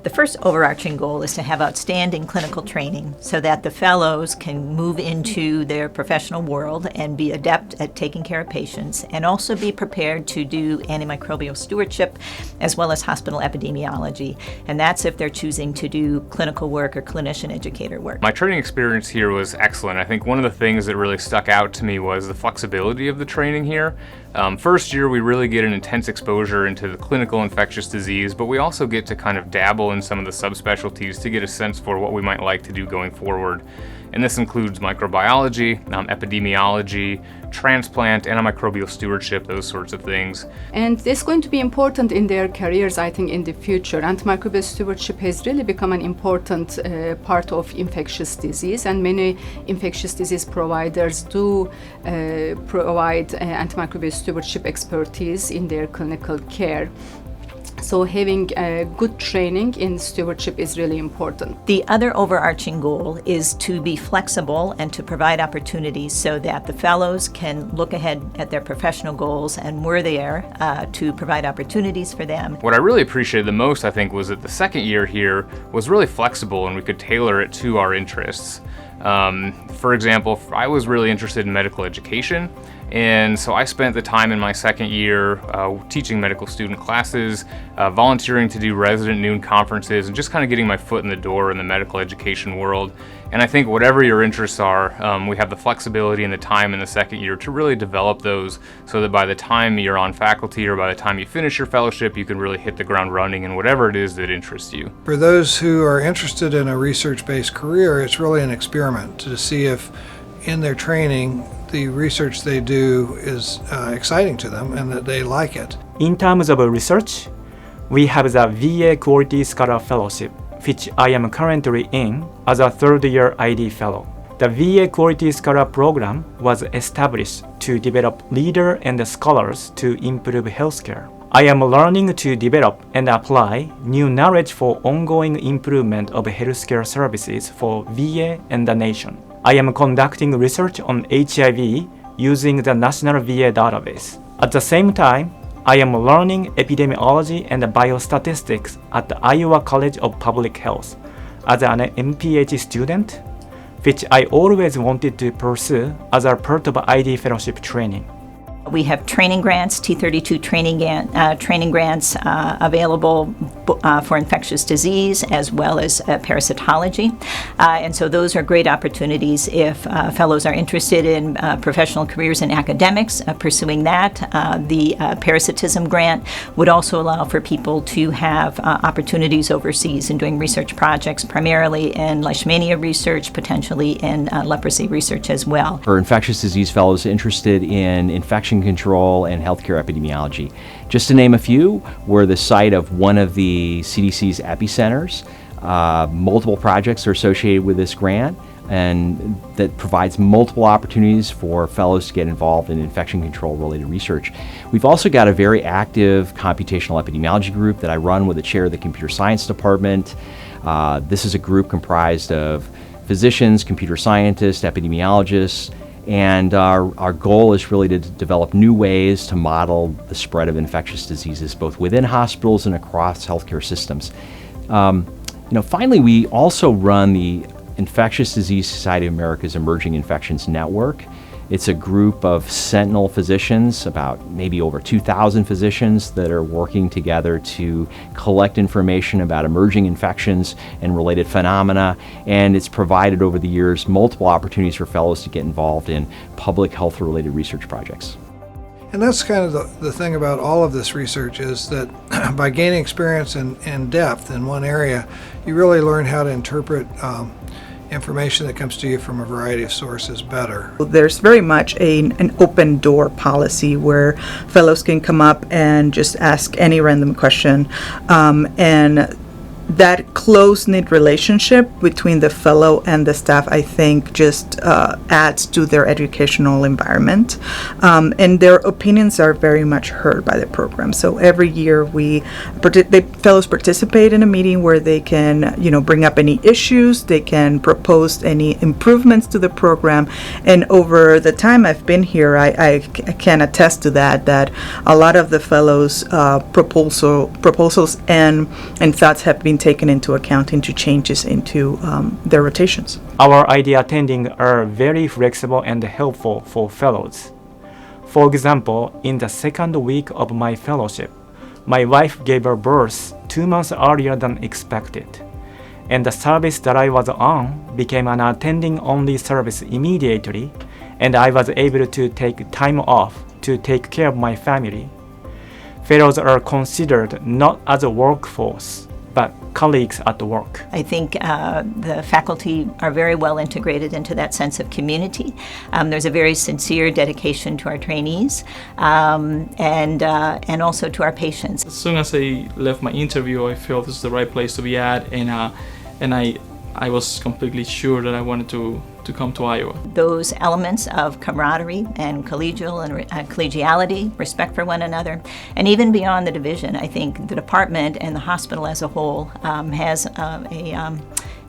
The first overarching goal is to have outstanding clinical training so that the fellows can move into their professional world and be adept at taking care of patients, and also be prepared to do antimicrobial stewardship as well as hospital epidemiology. And that's if they're choosing to do clinical work or clinician educator work. My training experience here was excellent. I think one of the things that really stuck out to me was the flexibility of the training here. First year we really get an intense exposure into the clinical infectious disease, but we also get to kind of dabble in some of the subspecialties to get a sense for what we might like to do going forward. And this includes microbiology, epidemiology, transplant, antimicrobial stewardship, those sorts of things. And this is going to be important in their careers, I think, in the future. Antimicrobial stewardship has really become an important part of infectious disease, and many infectious disease providers do provide antimicrobial stewardship expertise in their clinical care. So having good training in stewardship is really important. The other overarching goal is to be flexible and to provide opportunities so that the fellows can look ahead at their professional goals, and we're there to provide opportunities for them. What I really appreciated the most, I think, was that the second year here was really flexible and we could tailor it to our interests. For example, I was really interested in medical education, and so I spent the time in my second year teaching medical student classes, volunteering to do resident noon conferences, and just kind of getting my foot in the door in the medical education world. And I think whatever your interests are, we have the flexibility and the time in the second year to really develop those so that by the time you're on faculty or by the time you finish your fellowship, you can really hit the ground running in whatever it is that interests you. For those who are interested in a research-based career, it's really an experiment to see if in their training the research they do is exciting to them and that they like it. In terms of research, we have the VA Quality Scholar Fellowship, which I am currently in as a third-year ID fellow. The VA Quality Scholar program was established to develop leaders and scholars to improve healthcare. I am learning to develop and apply new knowledge for ongoing improvement of healthcare services for VA and the nation. I am conducting research on HIV using the National VA database. At the same time, I am learning epidemiology and biostatistics at the Iowa College of Public Health as an MPH student, which I always wanted to pursue as a part of ID fellowship training. We have training grants, T32 training grants available for infectious disease as well as parasitology. And so those are great opportunities if fellows are interested in professional careers in academics, pursuing that. The parasitism grant would also allow for people to have opportunities overseas in doing research projects, primarily in leishmania research, potentially in leprosy research as well. For infectious disease fellows interested in infection control and healthcare epidemiology. Just to name a few, we're the site of one of the CDC's epicenters. Multiple projects are associated with this grant, and that provides multiple opportunities for fellows to get involved in infection control related research. We've also got a very active computational epidemiology group that I run with the chair of the computer science department. This is a group comprised of physicians, computer scientists, epidemiologists, and our goal is really to develop new ways to model the spread of infectious diseases both within hospitals and across healthcare systems. Finally, we also run the Infectious Disease Society of America's Emerging Infections Network. It's a group of sentinel physicians, about maybe over 2,000 physicians that are working together to collect information about emerging infections and related phenomena, and it's provided over the years multiple opportunities for fellows to get involved in public health related research projects. And that's kind of the thing about all of this research, is that by gaining experience and depth in one area, you really learn how to interpret information that comes to you from a variety of sources better. There's very much an open door policy where fellows can come up and just ask any random question, and that close-knit relationship between the fellow and the staff, I think, just adds to their educational environment, and their opinions are very much heard by the program. So every year fellows participate in a meeting where they can, bring up any issues, they can propose any improvements to the program, and over the time I've been here, I can attest to that a lot of the fellows' proposals and thoughts have been taken into account into changes into their rotations. Our ID attending are very flexible and helpful for fellows. For example, in the second week of my fellowship, my wife gave her birth 2 months earlier than expected, and the service that I was on became an attending-only service immediately, and I was able to take time off to take care of my family. Fellows are considered not as a workforce, but colleagues at work. I think the faculty are very well integrated into that sense of community. There's a very sincere dedication to our trainees and also to our patients. As soon as I left my interview, I felt this is the right place to be at, and I was completely sure that I wanted to come to Iowa. Those elements of camaraderie and collegiality, respect for one another, and even beyond the division, I think the department and the hospital as a whole has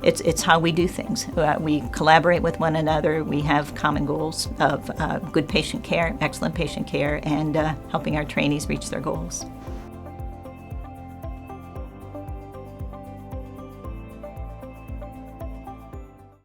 it's how we do things. We collaborate with one another. We have common goals of good patient care, excellent patient care, and helping our trainees reach their goals.